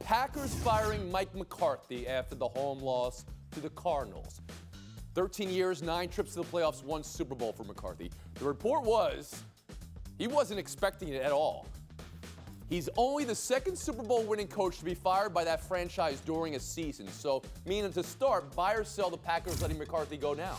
Packers firing Mike McCarthy after the home loss to the Cardinals. 13 years, 9 trips to the playoffs, 1 Super Bowl for McCarthy. The report was he wasn't expecting it at all. He's only the second Super Bowl winning coach to be fired by that franchise during a season. So, meaning to start, buy or sell the Packers letting McCarthy go now?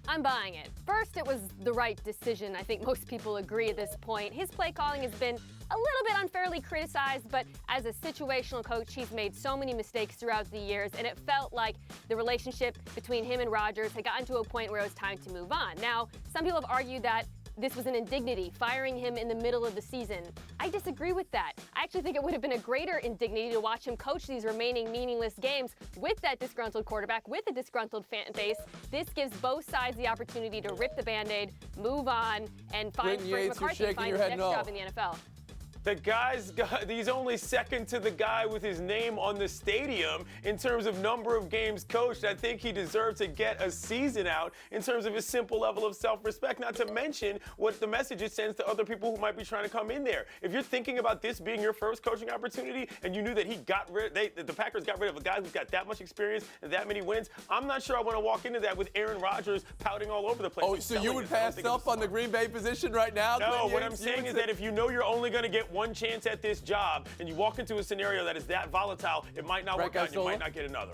I'm buying it. First, it was the right decision. I think most people agree at this point. His play calling has been a little bit unfairly criticized, but as a situational coach, he's made so many mistakes throughout the years, and it felt like the relationship between him and Rodgers had gotten to a point where it was time to move on. Now, some people have argued that this was an indignity, firing him in the middle of the season. I disagree with that. I actually think it would have been a greater indignity to watch him coach these remaining meaningless games with that disgruntled quarterback, with a disgruntled fan base. This gives both sides the opportunity to rip the Band-Aid, move on, and find McCarthy find his next job in the NFL. He's only second to the guy with his name on the stadium in terms of number of games coached. I think he deserved to get a season out in terms of his simple level of self-respect, not to mention what the message it sends to other people who might be trying to come in there. If you're thinking about this being your first coaching opportunity and you knew that the Packers got rid of a guy who's got that much experience and that many wins, I'm not sure I want to walk into that with Aaron Rodgers pouting all over the place. Oh, so you would pass up on the Green Bay position right now? No, what I'm saying is that if you know you're only going to get one chance at this job and you walk into a scenario that is that volatile, it might not work out and you might not get another.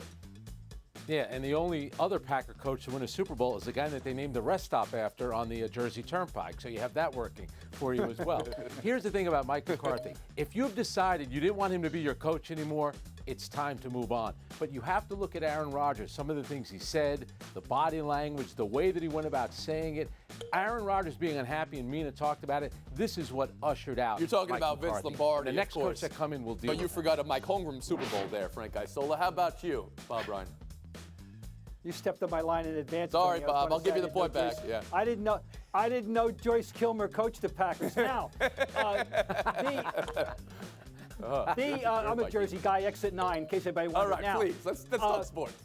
Yeah, and the only other Packer coach to win a Super Bowl is the guy that they named the rest stop after on the Jersey Turnpike. So you have that working for you as well. Here's the thing about Mike McCarthy. If you've decided you didn't want him to be your coach anymore, it's time to move on. But you have to look at Aaron Rodgers, some of the things he said, the body language, the way that he went about saying it. Aaron Rodgers being unhappy, and Mina talked about it, this is what ushered out You're talking Mike about McCarthy. Vince Lombardi, The next of course. coach that come in will deal But you with forgot a Mike Holmgren Super Bowl there, Frank Isola. How about you, Bob Ryan? You stepped on my line in advance. Sorry, Bob. I'll give you the point back. Yeah. I didn't know Joyce Kilmer coached the Packers. Now, I'm a Jersey guy, exit 9, in case anybody wonders. All right, now, please. Let's talk sports.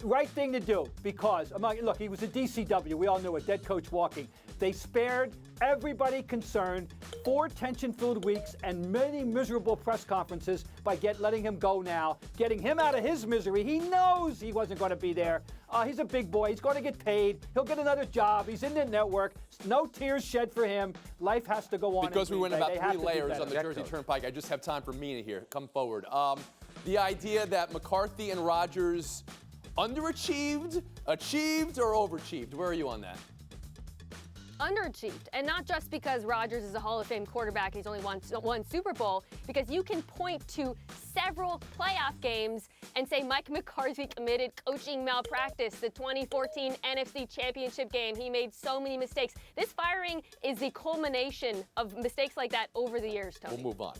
Right thing to do, because look, he was a DCW. We all knew it. Dead coach walking. They spared everybody concerned 4 tension-filled weeks and many miserable press conferences by letting him go now, getting him out of his misery. He knows he wasn't going to be there. He's a big boy. He's going to get paid. He'll get another job. He's in the network. No tears shed for him. Life has to go on. Because we went about 3 layers on the Jersey Turnpike, I just have time for Mina here. Come forward. The idea that McCarthy and Rodgers underachieved, achieved, or overachieved? Where are you on that? Underachieved, and not just because Rodgers is a Hall of Fame quarterback, he's only won one Super Bowl, because you can point to several playoff games and say Mike McCarthy committed coaching malpractice. The 2014 NFC Championship game, he made so many mistakes. This firing is the culmination of mistakes like that over the years, Tony. We'll move on.